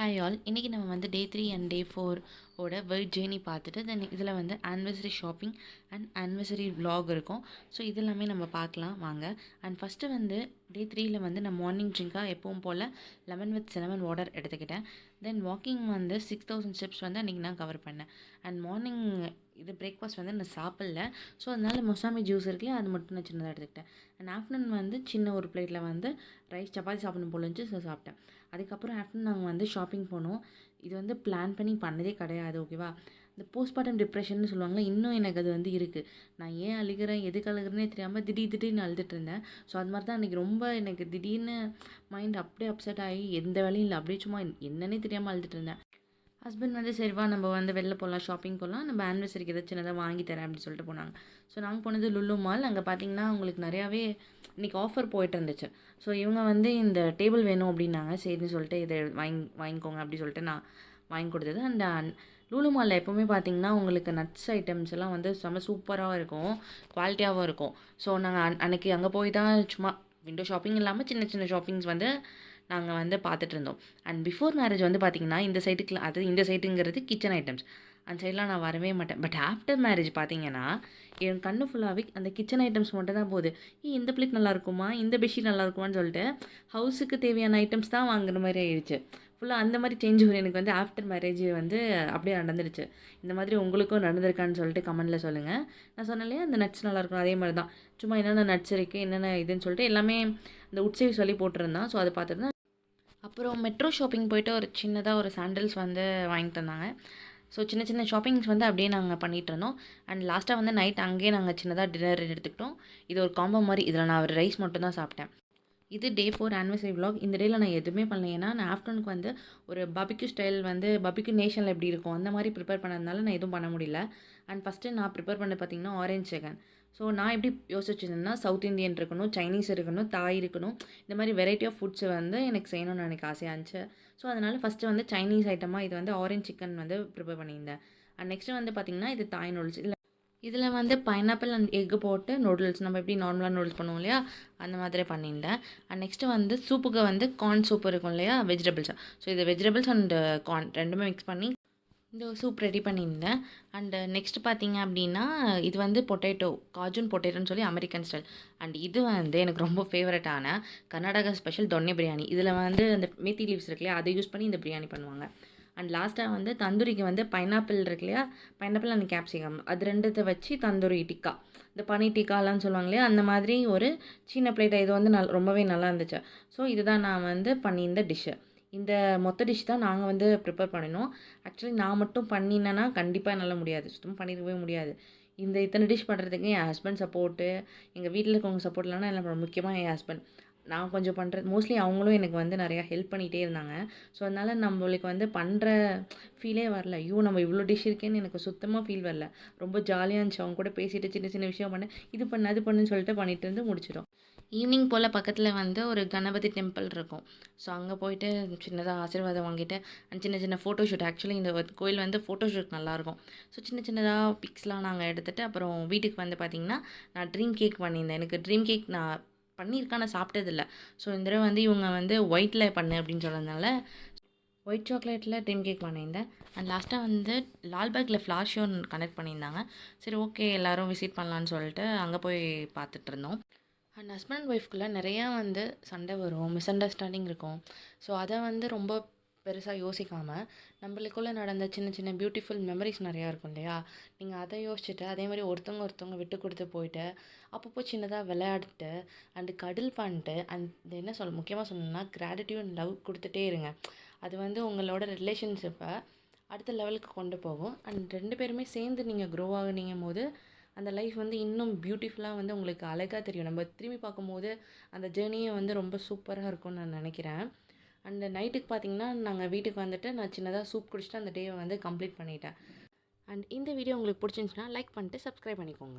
Hi all. இன்றைக்கி நம்ம வந்து டே 3 அண்ட் டே 4 ஓட வேர்ல்ட் ஜேர்னி பார்த்துட்டு தென் இதில் வந்து anniversary shopping and anniversary vlog இருக்கும். ஸோ இதெல்லாமே நம்ம பார்க்கலாம் வாங்க. அண்ட் ஃபஸ்ட்டு வந்து டே 3ல வந்து நான் மார்னிங் ட்ரிங்காக எப்பவும் போல் லெமன் வித் சினமன் வாட்டர் எடுத்துக்கிட்டேன். தென் வாக்கிங் வந்து 6000 ஸ்டெப்ஸ் வந்து அன்றைக்கி நான் கவர் பண்ணேன். அண்ட் மார்னிங் இது பிரேக்ஃபாஸ்ட் வந்து நான் சாப்பிடல. ஸோ அதனால் மொசாமி ஜூஸ் இருக்குல்லையா, அது மட்டும் நான் சின்னதாக எடுத்துக்கிட்டேன். அண்ட் ஆஃப்டர்நூன் வந்து சின்ன ஒரு பிளேட்டில் வந்து ரைஸ் சப்பாத்தி சாப்பிடணும் போல இருந்துச்சு, ஸோ சாப்பிட்டேன். அதுக்கப்புறம் ஆஃப்டர்நூன் நாங்கள் வந்து ஷாப்பிங் போனோம். இது வந்து பிளான் பண்ணி பண்ணதே கிடையாது, ஓகேவா. இந்த போஸ்ட்மார்ட்டம் டிப்ரெஷன்னு சொல்லுவாங்களே, இன்னும் எனக்கு அது வந்து இருக்குது. நான் ஏன் அழுகிறேன் எதுக்கு அழுகிறேனே தெரியாமல் திடீர்னு அழுதுட்டு இருந்தேன். ஸோ அது மாதிரி தான் அன்றைக்கி ரொம்ப எனக்கு திடீர்னு மைண்ட் அப்படியே அப்செட் ஆகி எந்த வேலையும் இல்லை, அப்படியே சும்மா என்னன்னே தெரியாமல் அழுதுட்டு இருந்தேன். ஹஸ்பண்ட் வந்து சரிவா நம்ம வந்து வெளில போகலாம், ஷாப்பிங் போகலாம், நம்ம ஆனிவர்சரிக்கு ஏதாச்சும் சின்னதாக வாங்கி தரேன் அப்படின்னு சொல்லிட்டு போனாங்க. ஸோ நாங்கள் போனது லுலு மால். அங்கே பார்த்தீங்கன்னா உங்களுக்கு நிறையாவே இன்றைக்கி ஆஃபர் போயிட்டு இருந்துச்சு. ஸோ இவங்க வந்து இந்த டேபிள் வேணும் அப்படின்னாங்க. சரின்னு சொல்லிட்டு இதை வாங்கிக்கோங்க அப்படி சொல்லிட்டு நான் வாங்கி கொடுத்தது. அண்ட் லுலு மாலில் எப்போவுமே பார்த்தீங்கன்னா உங்களுக்கு நட்ஸ் ஐட்டம்ஸ் எல்லாம் வந்து செம்ம சூப்பராக இருக்கும், குவாலிட்டியாகவும் இருக்கும். ஸோ நாங்கள் அன்றைக்கி அங்கே போய் தான் சும்மா விண்டோ ஷாப்பிங் இல்லாமல் சின்ன சின்ன ஷாப்பிங்ஸ் வந்து நாங்கள் வந்து பார்த்துட்டு இருந்தோம். அண்ட் பிஃபோர் மேரேஜ் வந்து பார்த்திங்கன்னா இந்த சைட்டுக்கு, அது இந்த சைட்டுங்கிறது கிச்சன் ஐட்டம்ஸ், அந்த சைட்லாம் நான் வரவே மாட்டேன். பட் ஆஃப்டர் மேரேஜ் பார்த்தீங்கன்னா என் கண்ணு ஃபுல்லாகவே அந்த கிச்சன் ஐட்டம்ஸ் மட்டும் தான் போகுது. இந்த பிளேட் நல்லா இருக்குமா, இந்த பெட்ஷீட் நல்லா இருக்குமான்னு சொல்லிட்டு ஹவுஸுக்கு தேவையான ஐட்டம்ஸ் தான் வாங்குற மாதிரி ஆயிடுச்சு. ஃபுல்லாக அந்த மாதிரி சேஞ்ச் எனக்கு வந்து ஆஃப்டர் மேரேஜ் வந்து அப்படியே நடந்துருச்சு. இந்த மாதிரி உங்களுக்கும் நடந்திருக்கான்னு சொல்லிட்டு கமெண்ட்டில் சொல்லுங்கள். நான் சொன்னேன் அந்த நட்ஸ் நல்லாயிருக்கும், அதே மாதிரி தான் சும்மா என்னென்ன நட்ஸ் இருக்குது என்னென்ன இதுன்னு சொல்லிட்டு எல்லாமே இந்த உட்சேவ் சொல்லி போட்டிருந்தான். ஸோ அதை பார்த்துட்டு தான் அப்புறம் மெட்ரோ ஷாப்பிங் போய்ட்டு ஒரு சின்னதாக ஒரு சாண்டல்ஸ் வந்து வாங்கிட்டு வந்தாங்க. ஸோ சின்ன சின்ன ஷாப்பிங்ஸ் வந்து அப்படியே நாங்கள் பண்ணிகிட்டு இருந்தோம். அண்ட் லாஸ்ட்டாக வந்து நைட் அங்கேயே நாங்கள் சின்னதாக டின்னர் எடுத்துக்கிட்டோம். இது ஒரு காம்போ மாதிரி. இதில் நான் ஒரு ரைஸ் மட்டும் தான் சாப்பிட்டேன். இது டே 4 ஆனிவர்சரி vlog. இந்த டேயில் நான் எதுவுமே பண்ணல. ஏன்னா நான் ஆஃப்டர்நூனுக்கு வந்து ஒரு பபிக்யூ ஸ்டைல் வந்து பபிக்யூ நேஷனில் எப்படி இருக்கும் அந்த மாதிரி ப்ரிப்பேர் பண்ணதுனால நான் எதுவும் பண்ண முடியல. அண்ட் ஃபஸ்ட்டு நான் ப்ரிப்பேர் பண்ண பார்த்திங்கன்னா ஆரஞ்ச் சிக்கன். ஸோ நான் எப்படி யோசிச்சிருந்தேன்னா சவுத் இந்தியன் இருக்கணும், சைனீஸ் இருக்கணும், தாய் இருக்கணும், இந்த மாதிரி வெரைட்டி ஆஃப் ஃபுட்ஸ் வந்து எனக்கு செய்யணும்னு எனக்கு ஆசையாக இருந்துச்சு. ஸோ அதனால் ஃபஸ்ட்டு வந்து சைனீஸ் ஐட்டமாக இது வந்து ஆரஞ்ச் சிக்கன் வந்து ப்ரிப்பேர் பண்ணியிருந்தேன். அண்ட் நெக்ஸ்ட்டு வந்து பார்த்திங்கன்னா இது தாய் நூடுல்ஸ். இதில் வந்து பைனாப்பிள் அண்ட் எக்கு போட்டு நூடுல்ஸ் நம்ம எப்படி நார்மலாக நூடுல்ஸ் பண்ணுவோம் இல்லையா, அந்த மாதிரி பண்ணியிருந்தேன். அண்ட் நெக்ஸ்ட்டு வந்து சூப்புக்கு வந்து கார்ன் சூப் இருக்கும் இல்லையா, வெஜிடபிள்ஸாக. ஸோ இது வெஜிடபிள்ஸ் அண்ட் கார்ன் ரெண்டுமே மிக்ஸ் பண்ணி இந்த சூப் ரெடி பண்ணியிருந்தேன். அண்டு நெக்ஸ்ட் பார்த்திங்க அப்படின்னா இது வந்து பொட்டேட்டோ, காஜூன் பொட்டேட்டோன்னு சொல்லி அமெரிக்கன் ஸ்டைல். அண்ட் இது வந்து எனக்கு ரொம்ப ஃபேவரட்டான கர்நாடகா ஸ்பெஷல் தொன்னை பிரியாணி. இதில் வந்து அந்த மேத்தி லீவ்ஸ் இருக்கு இல்லையா, அதை யூஸ் பண்ணி இந்த பிரியாணி பண்ணுவாங்க. அண்ட் லாஸ்ட்டாக வந்து தந்தூரிக்கு வந்து பைனாப்பிள் இருக்கு இல்லையா, பைனாப்பிள் அண்ட் கேப்சிகம் அது ரெண்டுத்தை வச்சு தந்தூரி டிக்கா, இந்த பனீர் டிக்காலாம் சொல்லுவாங்க இல்லையா, அந்த மாதிரி ஒரு சின்ன பிளேட்டை இது வந்து ரொம்பவே நல்லா இருந்துச்சு. ஸோ இதுதான் நான் வந்து பண்ணியிருந்த டிஷ்ஷு. இந்த மொத்த டிஷ் தான் நாங்கள் வந்து ப்ரிப்பேர் பண்ணினோம். ஆக்சுவலி நான் மட்டும் பண்ணினேன்னா கண்டிப்பாக என்னால் முடியாது, சுத்தமாக பண்ணிடவே முடியாது. இந்த இத்தனை டிஷ் பண்ணுறதுக்கு என் ஹஸ்பண்ட் சப்போர்ட்டு, எங்கள் வீட்டில் இருக்கவங்க சப்போர்ட் இல்லைன்னா என்ன, முக்கியமாக என் ஹஸ்பண்ட். நான் கொஞ்சம் பண்ணுறது மோஸ்ட்லி அவங்களும் எனக்கு வந்து நிறையா ஹெல்ப் பண்ணிகிட்டே இருந்தாங்க. ஸோ அதனால் நம்மளுக்கு வந்து பண்ணுற ஃபீலே வரல. ஐயோ நம்ம இவ்வளோ டிஷ் இருக்கேன்னு எனக்கு சுத்தமாக ஃபீல் வரல. ரொம்ப ஜாலியாக இருந்துச்சு. அவங்க கூட பேசிட்டு சின்ன சின்ன விஷயம் பண்ணேன், இது பண்ணு அது பண்ணுன்னு சொல்லிட்டு பண்ணிட்டு இருந்து முடிச்சிடும். ஈவினிங் போல் பக்கத்தில் வந்து ஒரு கணபதி டெம்பிள் இருக்கும். ஸோ அங்கே போயிட்டு சின்னதாக ஆசீர்வாதம் வாங்கிட்டு அண்ட் சின்ன சின்ன ஃபோட்டோஷூட். ஆக்சுவலி இந்த கோயில் வந்து ஃபோட்டோஷூட் நல்லாயிருக்கும். ஸோ சின்ன சின்னதாக பிக்ஸ்லாம் நாங்கள் எடுத்துகிட்டு அப்புறம் வீட்டுக்கு வந்து பார்த்திங்கன்னா நான் ட்ரீம் கேக் பண்ணியிருந்தேன். எனக்கு ட்ரீம் கேக் நான் பண்ணியிருக்கேன், நான் சாப்பிட்டதில்ல. ஸோ இந்த தடவை வந்து இவங்க வந்து ஒயிட்டில் பண்ணு அப்படின்னு சொன்னதுனால ஒயிட் சாக்லேட்டில் ட்ரீம் கேக் பண்ணியிருந்தேன். அண்ட் லாஸ்ட்டாக வந்து லால்பாகில் ஃப்ளார் ஷோ கனெக்ட் பண்ணியிருந்தாங்க. சரி ஓகே எல்லோரும் விசிட் பண்ணலான்னு சொல்லிட்டு அங்கே போய் பார்த்துட்டு இருந்தோம். அண்ட் ஹஸ்பண்ட் அண்ட் ஒய்ஃப்குள்ளே நிறையா வந்து சண்டை வரும், மிஸ் அண்டர்ஸ்டாண்டிங் இருக்கும். ஸோ அதை வந்து ரொம்ப பெருசாக யோசிக்காமல் நம்மளுக்குள்ளே நடந்த சின்ன சின்ன பியூட்டிஃபுல் மெமரிஸ் நிறையா இருக்கும் இல்லையா, நீங்கள் அதை யோசிச்சுட்டு அதே மாதிரி ஒருத்தவங்க விட்டு கொடுத்து போயிட்டு அப்பப்போ சின்னதாக விளையாடிட்டு அண்டு கடல் பண்ணிட்டு அண்ட் என்ன முக்கியமாக சொல்லணும்னா கிராட்டிடியூட் அண்ட் லவ் கொடுத்துட்டே இருங்க. அது வந்து உங்களோட ரிலேஷன்ஷிப்பை அடுத்த லெவலுக்கு கொண்டு போகும். அண்ட் 2 பேருமே சேர்ந்து நீங்கள் க்ரோ ஆகுனீங்கும் போது அந்த லைஃப் வந்து இன்னும் பியூட்டிஃபுல்லாக வந்து உங்களுக்கு அழகாக தெரியும். நம்ம திரும்பி பார்க்கும்போது அந்த ஜேர்னியே வந்து ரொம்ப சூப்பராக இருக்கும்னு நான் நினைக்கிறேன். அண்ட் நைட்டுக்கு பார்த்திங்கன்னா நாங்கள் வீட்டுக்கு வந்துட்டு நான் சின்னதாக சூப் குடிச்சிட்டு அந்த டேவை வந்து கம்ப்ளீட் பண்ணிட்டேன். அண்ட் இந்த வீடியோ உங்களுக்கு பிடிச்சிருந்துச்சுன்னா லைக் பண்ணிட்டு சப்ஸ்கிரைப் பண்ணிக்கோங்க.